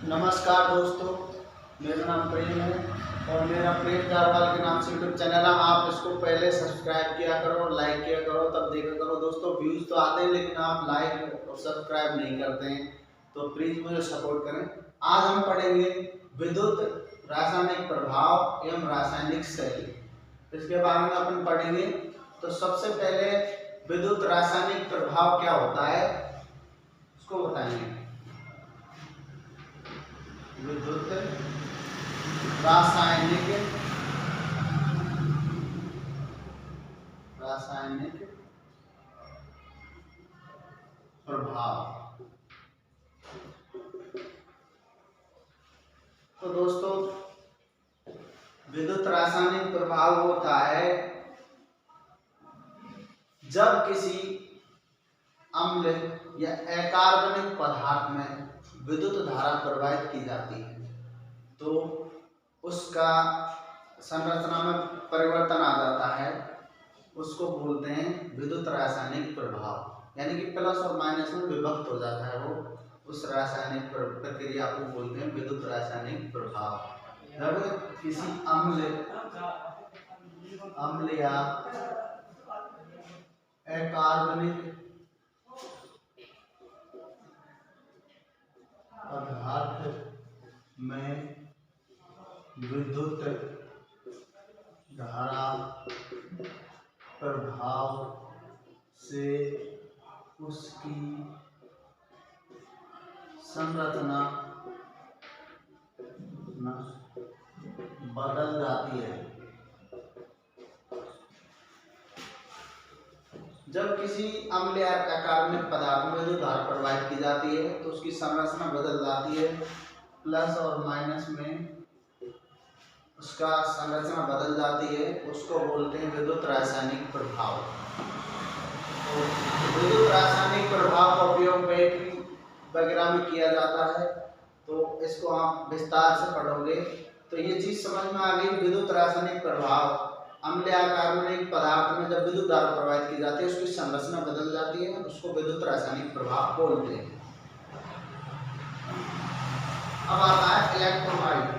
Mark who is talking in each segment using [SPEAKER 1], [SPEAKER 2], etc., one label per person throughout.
[SPEAKER 1] नमस्कार दोस्तों, मेरा नाम प्रेम है और मेरा प्रेम जारवाल के नाम से यूट्यूब चैनल है। आप इसको पहले सब्सक्राइब किया करो, लाइक किया करो, तब देखा करो। दोस्तों व्यूज़ तो आते हैं लेकिन आप लाइक और सब्सक्राइब नहीं करते हैं, तो प्लीज़ मुझे सपोर्ट करें। आज हम पढ़ेंगे विद्युत रासायनिक प्रभाव एवं रासायनिक शैली, इसके बारे में अपन पढ़ेंगे। तो सबसे पहले विद्युत रासायनिक प्रभाव क्या होता है उसको बताएंगे। विद्युत रासायनिक प्रभाव। तो दोस्तों विद्युत रासायनिक प्रभाव होता है जब किसी अम्ल या अकार्बनिक पदार्थ में विद्युत धारा प्रवाहित की जाती है तो उसका संरचना में परिवर्तन आ जाता है, उसको बोलते हैं विद्युत रासायनिक प्रभाव। यानी कि प्लस और माइनस में विभक्त हो जाता है वो, उस रासायनिक प्रक्रिया को बोलते हैं विद्युत रासायनिक प्रभाव। जब किसी अम्ल या अकार्बनिक पदार्थ में विद्युत धारा प्रभाव से उसकी संरचना बदल जाती है। जब किसी अम्ल या अकार्बनिक पदार्थ में विद्युत धारा प्रवाहित की जाती है तो उसकी संरचना बदल जाती है, प्लस और माइनस में उसका संरचना बदल जाती है, उसको बोलते हैं विद्युत रासायनिक प्रभाव। तो विद्युत रासायनिक प्रभाव का उपयोग बैटरी वगैरह में किया जाता है, तो इसको आप विस्तार से पढ़ोगे तो ये चीज समझ में आ गई। विद्युत रासायनिक प्रभाव अम्ल या कार्बनिक पदार्थ में जब विद्युत धारा प्रवाहित की जाती है उसकी संरचना बदल जाती है, उसको विद्युत रासायनिक प्रभाव बोलते हैं। अब आता है इलेक्ट्रोलाइट।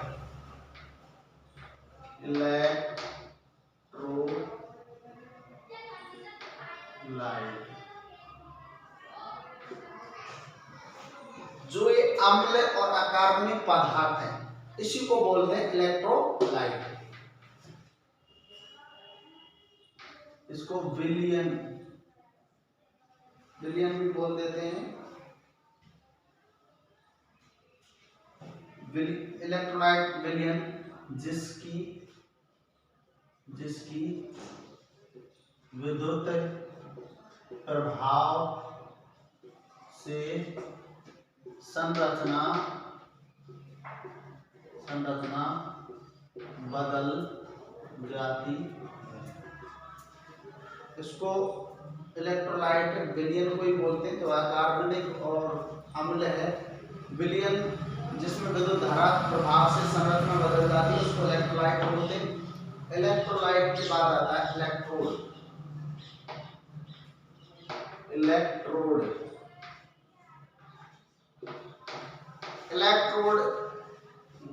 [SPEAKER 1] जो ये अम्ल और अकार्बनिक पदार्थ हैं इसी को बोलते हैं इलेक्ट्रोलाइट। इसको विलयन भी बोल देते हैं। इलेक्ट्रोलाइट विलयन जिसकी विद्युत प्रभाव से संरचना बदल जाती, इसको इलेक्ट्रोलाइट विलयन को ही बोलते हैं। तो कार्बनिक और अम्ल है, विलयन जिसमें विद्युत धारा प्रभाव से संरचना बदल जाती है उसको इलेक्ट्रोलाइट बोलते हैं। इलेक्ट्रोलाइट के बाद आता है इलेक्ट्रोड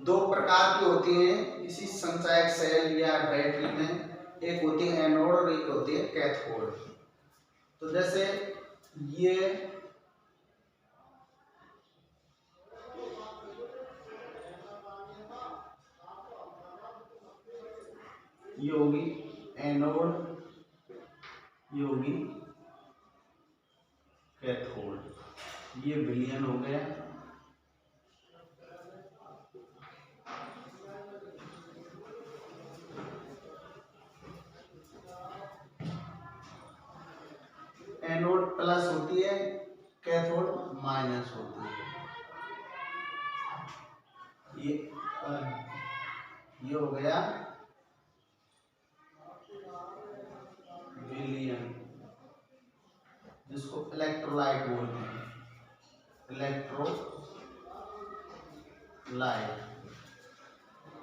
[SPEAKER 1] दो प्रकार की होती हैं किसी संचायक सेल या बैटरी में, एक होती है एनोड और एक होती है कैथोड। तो जैसे ये होगी एनोड, ये होगी कैथोड। ये विलयन हो गया। एनोड प्लस होती है, कैथोड माइनस होती है। ये हो गया विलयन, जिसको इलेक्ट्रोलाइट बोलते हैं।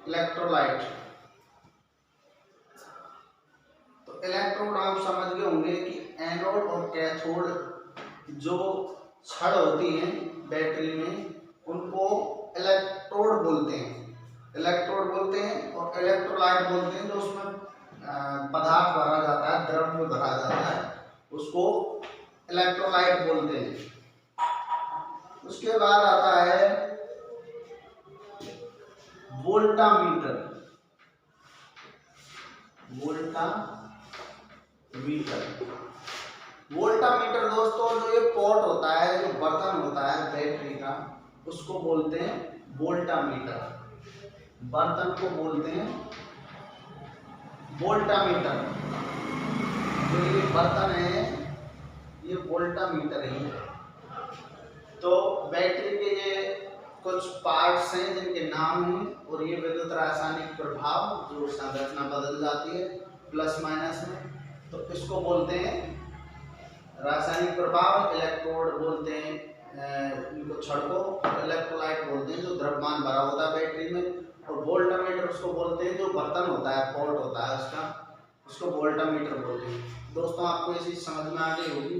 [SPEAKER 1] इलेक्ट्रोलाइट तो इलेक्ट्रोड आप समझ गए होंगे कि एनोड और कैथोड जो छड़ होती हैं बैटरी में उनको उसके बाद आता है वोल्टामीटर। वोल्टामीटर दोस्तों जो ये पॉट होता है, जो बर्तन होता है बैटरी का, उसको बोलते हैं वोल्टामीटर। बर्तन को बोलते हैं वोल्टामीटर। जो ये बर्तन है ये वोल्टामीटर ही है। तो बैटरी के ये कुछ पार्ट्स हैं जिनके नाम हैं, और ये विद्युत रासायनिक प्रभाव जो संरचना बदल जाती है प्लस माइनस में, तो इसको बोलते हैं रासायनिक प्रभाव। इलेक्ट्रोड बोलते हैं इनको छड़ को, इलेक्ट्रोलाइट बोलते हैं जो द्रव्यमान भरा होता है बैटरी में, और वोल्टामीटर उसको बोलते हैं जो बर्तन होता है, पॉट होता है उसका, उसको वोल्टामीटर बोलते हैं। दोस्तों आपको ये चीज समझ में आ गई होगी।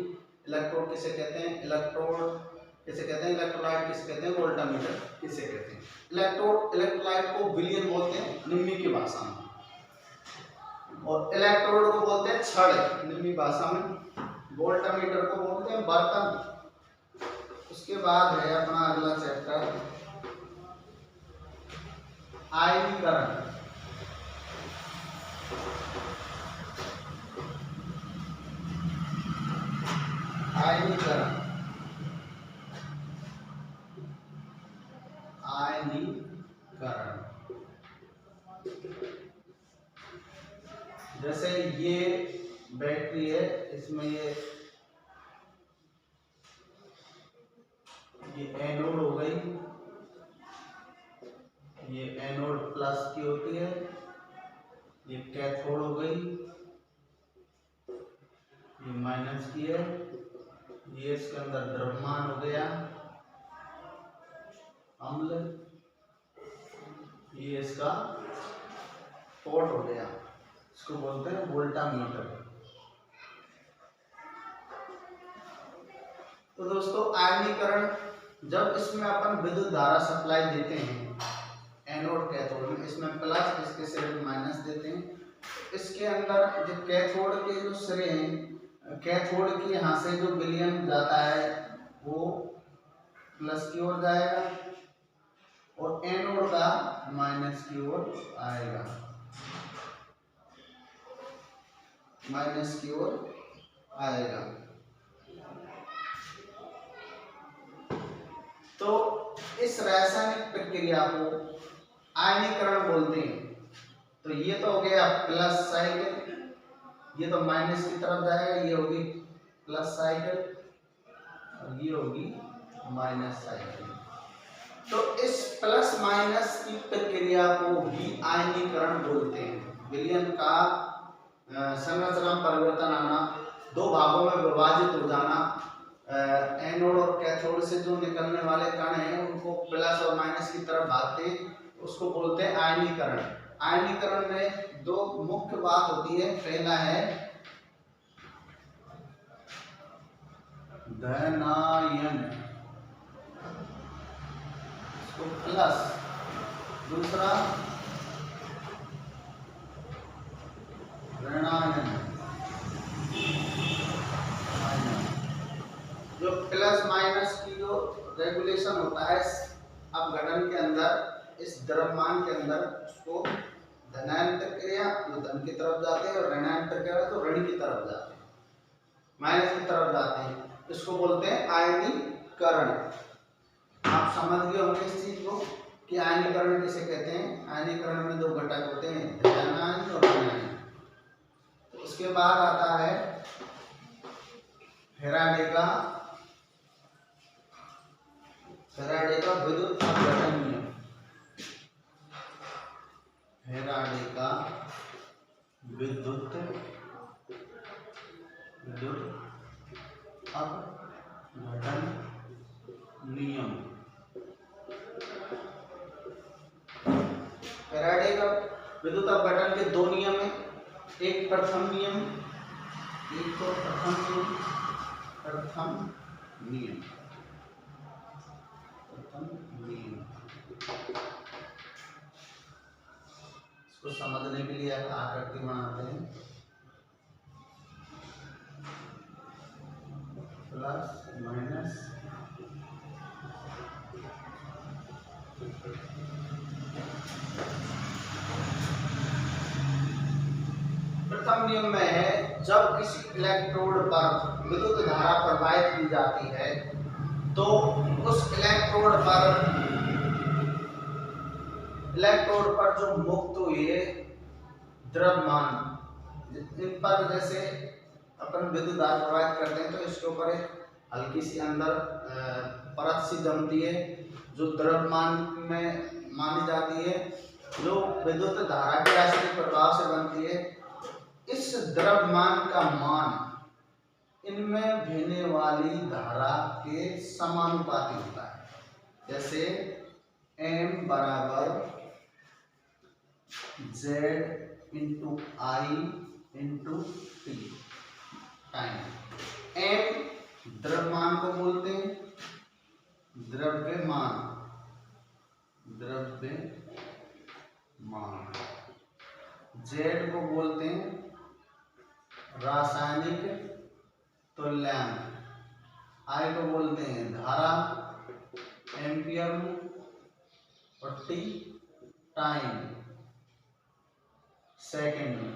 [SPEAKER 1] इलेक्ट्रोड किसे कहते हैं, इलेक्ट्रोड किसे कहते हैं, इलेक्ट्रोलाइट किसे कहते हैं, वोल्टामीटर किसे कहते हैं। इलेक्ट्रोड इलेक्ट्रोलाइट को विलियन बोलते हैं निम्मी की भाषा में, और इलेक्ट्रोड को बोलते हैं छड़ निम्मी भाषा में, वोल्टामीटर को बोलते हैं बर्तन। उसके बाद है अपना अगला चैप्टर आयनीकरण। आयनीकरण जैसे ये बैटरी है, इसमें ये एनोड हो गई, ये एनोड प्लस की होती है, ये कैथोड हो गई, ये माइनस की है, ये इसके अंदर द्रव्यमान हो गया अम्ल, ये इसका पॉट हो गया, इसको बोलते हैं वोल्टामीटर। तो दोस्तों आयनीकरण, जब इसमें अपन विद्युत धारा सप्लाई देते हैं एनोड कैथोड में, इसमें प्लस इसके सिरे में माइनस देते हैं, इसके अंदर जो कैथोड के जो सिरे हैं, कैथोड के यहाँ से जो विलयन जाता है वो प्लस की ओर जाएगा, और एनोड का माइनस की ओर आएगा, माइनस की ओर आएगा। तो इस रासायनिक प्रक्रिया को आयनीकरण बोलते हैं। तो ये तो हो गया प्लस साइकिल, ये तो माइनस की तरफ जाएगा, ये होगी प्लस साइकिल और ये होगी माइनस साइकिल। तो इस प्लस माइनस की प्रक्रिया को भी आयनीकरण बोलते हैं। विलयन का संरचना परिवर्तन आना, दो भागों में विभाजित हो जाना, एनोड और कैथोड से जो निकलने वाले कण हैं उनको प्लस और माइनस की तरफ भागते हैं, उसको बोलते हैं आयनीकरण। आयनीकरण में दो मुख्य बात होती है, पहला है धनायन, इसको प्लस, दूसरा ऋणायन। जो प्लस माइनस की जो रेगुलेशन होता है अपघटन के अंदर, इस द्रव्यमान के अंदर, उसको धनायन प्रक्रिया जो धन की तरफ जाते हैं, और ऋणायन प्रक्रिया तो ऋण की तरफ जाते हैं, माइनस की तरफ जाते हैं, इसको बोलते हैं आयनीकरण। आप समझ गए होंगे इस चीज को कि आयनीकरण किसे कहते हैं। आयनीकरण में दो घटक होते हैं, धनायन और ऋणायन। तो उसके बाद आता है फैराडे का विद्युत अपघटन नियम। फैराडे का विद्युत अपघटन नियम। फैराडे का विद्युत अपघटन के दो नियम हैं, एक प्रथम नियम, एक तो प्रथम नियम। इसको समझने के लिए आकृति बनाते हैं, प्लस माइनस प्रथम नियम में है जब किसी इलेक्ट्रोड पर विद्युत धारा प्रवाहित की जाती है तो उस इलेक्ट्रोड पर जो मुक्त हुए द्रव्यमान इन पर जैसे अपन विद्युत धारा प्रवाहित करते हैं तो इसके ऊपर एक हल्की सी अंदर परत सी जमती है जो द्रव्यमान में मानी जाती है, जो विद्युत धारा के राशि के प्रभाव से बनती है। इस द्रव्यमान का मान इनमें बहने वाली धारा के समानुपाती होता है। जैसे M बराबर Z इंटू आई इंटू टी टाइम। M द्रव्यमान को बोलते हैं, द्रव्यमान Z को बोलते हैं रासायनिक तुल्यांक, I को बोलते हैं धारा एम्पियर में, और T टाइम सेकेंड में।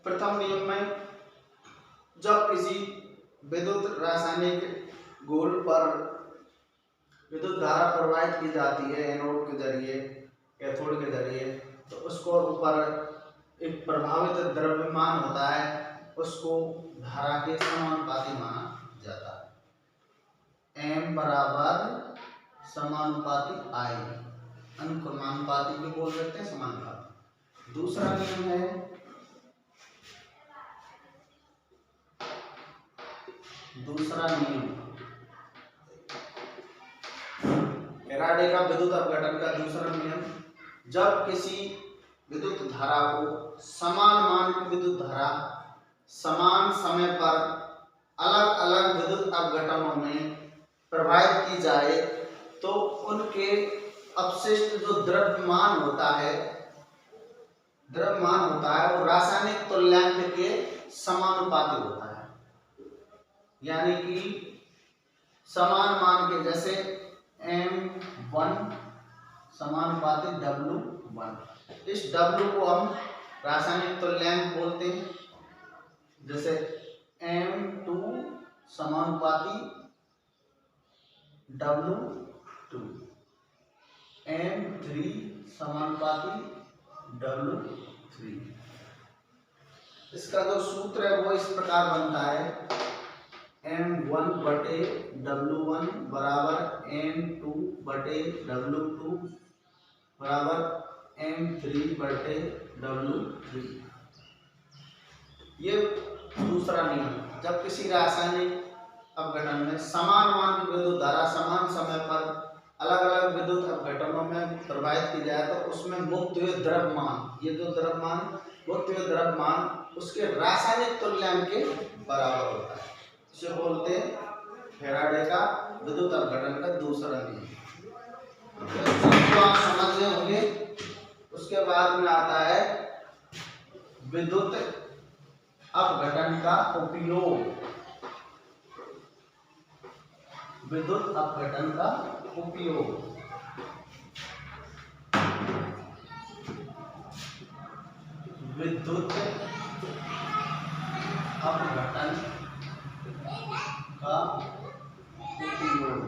[SPEAKER 1] प्रथम नियम में जब किसी विद्युत रासायनिक गोल पर विद्युत धारा प्रवाहित की जाती है एनोड के जरिए, कैथोड के जरिए, तो उसको ऊपर एक प्रभावित द्रव्यमान होता है, उसको धारा के समानुपाती माना जाता है। M बराबर समानुपाती I, अनुक्रमानुपाती भी बोल सकते हैं, समानुपाती। दूसरा नियम है फैराडे का विद्युत अपघटन का दूसरा नियम, जब किसी विद्युत धारा को समान मान की विद्युत धारा समान समय पर अलग अलग विद्युत अपघटनों में प्रवाहित की जाए तो उनके अपशिष्ट जो द्रव्यमान होता है वो रासायनिक तुल्यांक के समानुपाती होता है। यानी कि समान मान के, जैसे M1 समानुपाती W1, इस W को हम रासायनिक तुल्यांक बोलते हैं। जैसे M2 समानुपाती W2, M3 समानुपाती W3। इसका जो सूत्र है वो इस प्रकार बनता है, M1 बटे W1 बराबर M2 बटे W2 बराबर M3 बटे W3। ये दूसरा नियम, जब किसी रासायनिक अपघटन में समान मान की विद्युत धारा समान समय पर अलग अलग विद्युत अपघटनों में प्रवाहित की जाए तो उसमें मुक्त हुए द्रव्यमान, ये जो मुक्त हुए द्रव्यमान उसके रासायनिक तुल्यांक के बराबर होता है। इसे बोलते हैं फैराडे का विद्युत अपघटन का दूसरा नियम। तो आप समझ गए होंगे। उसके बाद में आता है विद्युत अपघटन का उपयोग। विद्युत अपघटन का उपयोग, विद्युत अपघटन का उपयोग।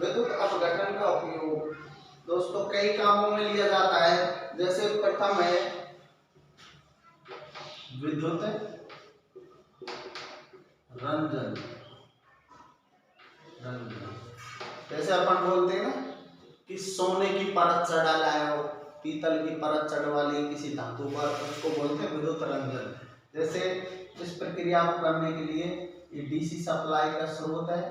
[SPEAKER 1] विद्युत अपघटन का उपयोग दोस्तों कई कामों में लिया जाता है। जैसे प्रथम है विद्युत रंजन। जैसे अपन बोलते हैं ना कि सोने की परत चढ़ा लाए हो, पीतल की परत चढ़वा ली किसी धातु पर, उसको बोलते हैं विद्युत रंजन। जैसे इस प्रक्रिया को करने के लिए ये डीसी सप्लाई का स्रोत है,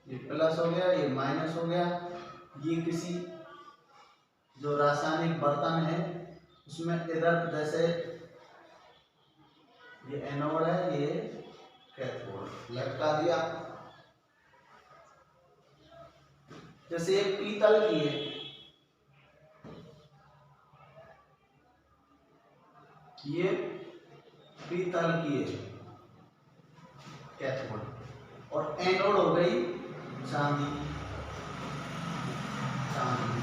[SPEAKER 1] ये प्लस हो गया, ये माइनस हो गया। ये किसी जो रासायनिक बर्तन है उसमें इधर जैसे ये एनोड है, ये कैथोड लटका दिया। जैसे एक पीतल की है, ये पीतल की है कैथोड, और एनोड हो गई चांदी। चांदी।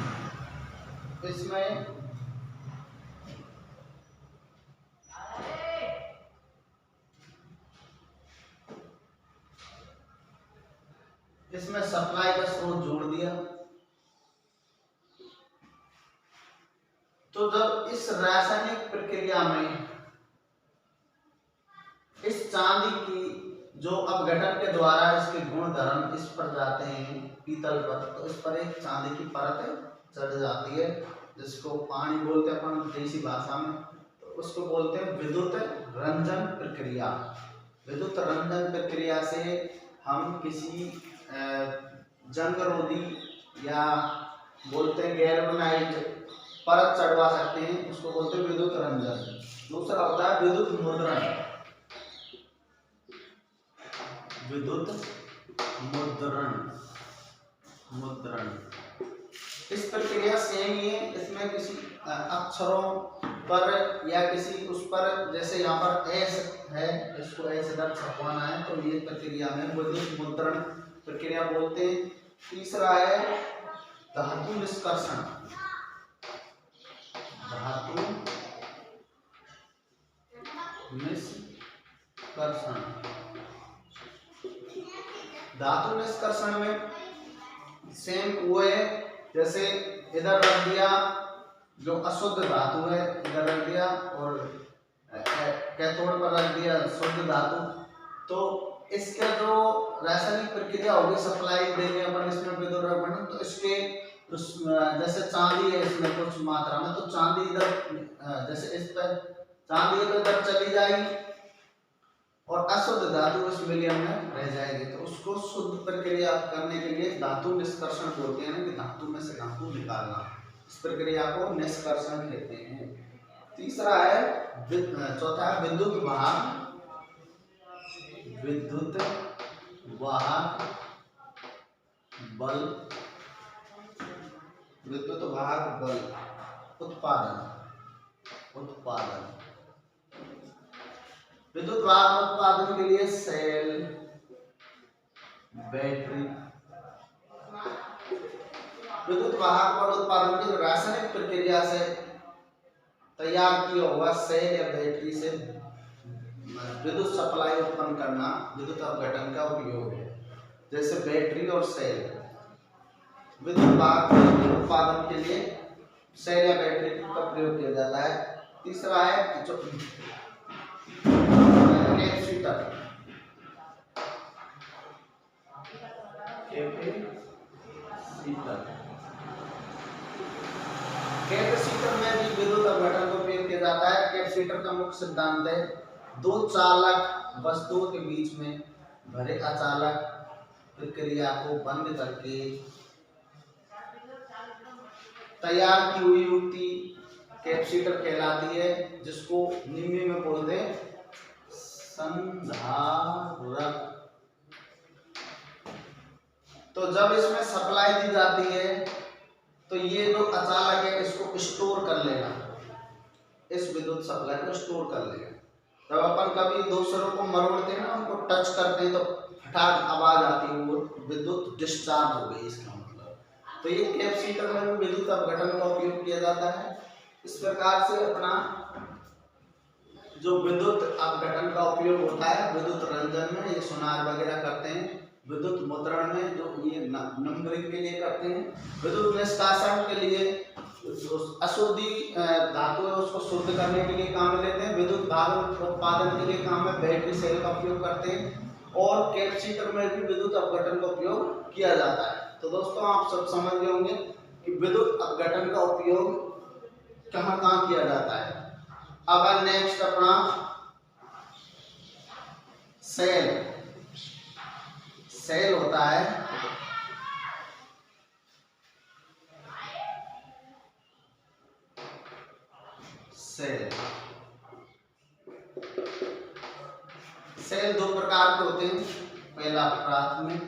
[SPEAKER 1] इसमें सप्लाई का स्रोत जोड़ दिया। तो जब इस रासायनिक प्रक्रिया में इस चांदी की जो अपघटन के द्वारा इसके गुण धर्म इस पर जाते हैं पीतल पर, तो इस पर एक चांदी की परत चढ़ जाती है, जिसको पानी बोलते हैं अपन देसी भाषा में, तो उसको बोलते हैं विद्युत रंजन प्रक्रिया। विद्युत रंजन प्रक्रिया से हम किसी जंगरोधी या बोलते हैं गैल्वेनाइज परत चढ़वा सकते हैं, उसको बोलते हैं विद्युत रंजन। दूसरा होता है विद्युत मुद्रण। विद्युत मुद्रण इस प्रक्रिया सेम ही है। इसमें किसी अक्षरों पर या किसी उस पर, जैसे यहाँ पर एस है, इसको ऐसे दर्ज छपवाना है, तो ये प्रक्रिया में विद्युत मुद्रण प्रक्रिया बोलते हैं। तीसरा है धातु निष्कर्षण। धातु निष्कर्षण। धातु निष्कर्षण में सेम वो है, जैसे इधर रख दिया जो अशुद्ध धातु है, इधर रख दिया, और कैथोड पर रख दिया शुद्ध धातु, तो इसका जो रासायनिक प्रक्रिया होगी सप्लाई देंगे अपन इसमें विद्युत रंजन, तो इसके जैसे चांदी है इसमें कुछ मात्रा में, तो चांदी इधर जैसे इस पर चांदी तो इधर चली जाएगी और अशुद्ध धातु इस विलयन में रह जाएगी, तो उसको शुद्ध प्रक्रिया करने के लिए धातु निष्कर्षण बोलते हैं कि धातु में से धातु निकालना, इस प्रक्रिया को निष्कर्षण कहते हैं। तीसरा है चौथा है विद्युत वाहक। विद्युत वाहक बल। विद्युत वाहक बल उत्पादन। विद्युत वाहक उत्पादन के लिए सेल, बैटरी। विद्युत वाहक बल उत्पादन की रासायनिक प्रक्रिया से तैयार किया हुआ सेल या बैटरी से विद्युत सप्लाई उत्पन्न करना विद्युत अपघटन का उपयोग है। जैसे बैटरी और सेल, विद्युत वाहक उत्पादन के लिए सेल या बैटरी का प्रयोग किया जाता है। तीसरा है कैपेसिटर। कैपेसिटर में भी विद्युत अपघटन का उपयोग किया जाता है। कैपेसिटर का मुख्य सिद्धांत है दो चालक वस्तुओं के बीच में भरे अचालक प्रक्रिया को बंद करके तैयार की हुई युक्ति कैपेसिटर कहलाती है, जिसको निम्न में बोलते हैं संधारक। तो जब इसमें सप्लाई दी जाती है तो ये जो अचालक है इसको स्टोर कर लेगा, इस विद्युत सप्लाई को स्टोर कर लेगा। जब अपन कभी दूसरों को मरोड़ते हैं ना, उनको टच करते हैं तो फटाक आवाज आती है, वो विद्युत डिस्चार्ज हो गई इसका मतलब। तो ये कैपेसिटर में भी विद्युत अपघटन का उपयोग किया जाता है। इस प्रकार से अपना जो विद्युत अपघटन का उपयोग होता है विद्युत रंजन में, ये सुनार वगैरह करते हैं। विद्युत मुद्रण में जो ये नंबरिंग के लिए करते हैं। विद्युत निष्कासन के लिए अशुद्धि धातु है उसको शुद्ध करने के लिए काम में लेते हैं। विद्युत भाग उत्पादन के लिए काम में बैटरी सेल का उपयोग करते हैं, और कैपेसिटर में भी विद्युत अपघटन का उपयोग किया जाता है। तो दोस्तों आप सब समझ गए होंगे कि विद्युत अपघटन का उपयोग कहाँ कहाँ किया जाता है। अब नेक्स्ट अपना सेल होता है सेल दो प्रकार के होते हैं। पहला प्राथमिक,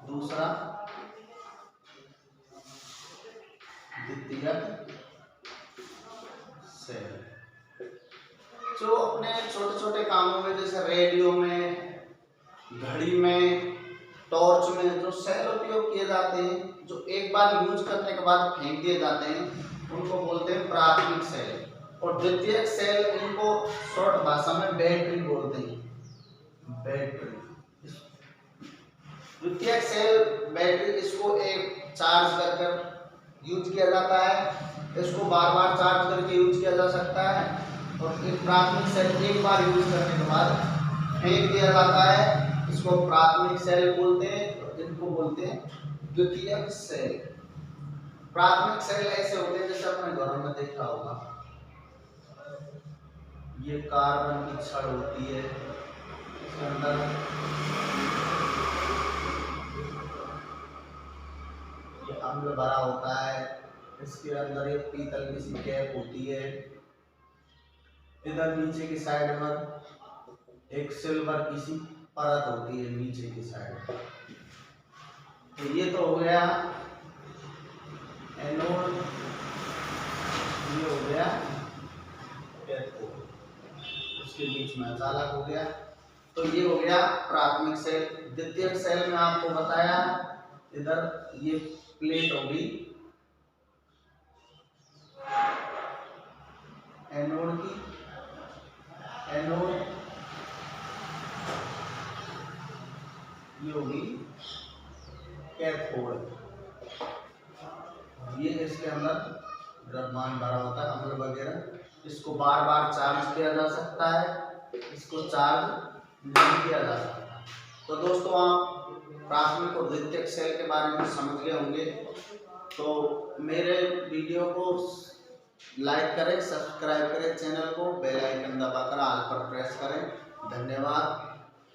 [SPEAKER 1] दूसरा द्वितीयक सेल। जो अपने छोटे छोटे कामों में, जैसे रेडियो में, घड़ी में, टॉर्च में जो सेल उपयोग किए जाते हैं, जो एक बार यूज करने के बाद फेंक दिए जाते हैं, उनको बोलते हैं प्राथमिक सेल। और द्वितीयक सेल, इनको शॉर्ट भाषा में बैटरी बोलते हैं, बैटरी। द्वितीयक सेल बैटरी, इसको एक चार्ज कर यूज किया जाता है, इसको बार बार चार्ज करके यूज किया जा सकता है। और फिर प्राथमिक सेल एक बार यूज करने के बाद फेंक दिया जाता है, इसको प्राथमिक सेल बोलते हैं। इनको बोलते हैं द्वितीयक सेल। प्राथमिक सेल ऐसे होते हैं जैसे अपने घरों में देखा होगा, ये कार्बन की छड़ होती है, इसके अंदर ये अम्ल भरा होता है, इसके अंदर एक पीतल की सी कैप होती है, इधर नीचे की साइड में एक सिल्वर की सी परत होती है नीचे की साइड। तो ये तो हो गया एनोड, ये हो गया कैथोड, उसके बीच में चालक हो गया। तो ये हो गया प्राथमिक सेल। द्वितीयक सेल में आपको बताया, इधर ये प्लेट होगी एनोड की, एनोड ये होगी कैथोड। ये इसके अंदर द्रव्यमान भरा होता है, अम्ल वगैरह। इसको बार बार चार्ज किया जा सकता है, इसको चार्ज नहीं किया जा सकता। तो दोस्तों, आप प्राथमिक और द्वितीयक सेल के बारे में समझ गए होंगे। तो मेरे वीडियो को लाइक करें, सब्सक्राइब करें चैनल को, बेल आइकन दबाकर ऑल पर प्रेस करें। धन्यवाद।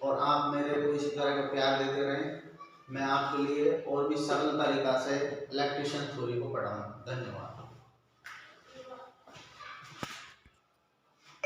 [SPEAKER 1] और आप मेरे को इसी तरह का प्यार देते रहें, मैं आपके लिए और भी सरल तरीका से इलेक्ट्रिशियन थ्योरी को पढ़ाऊँ। धन्यवाद।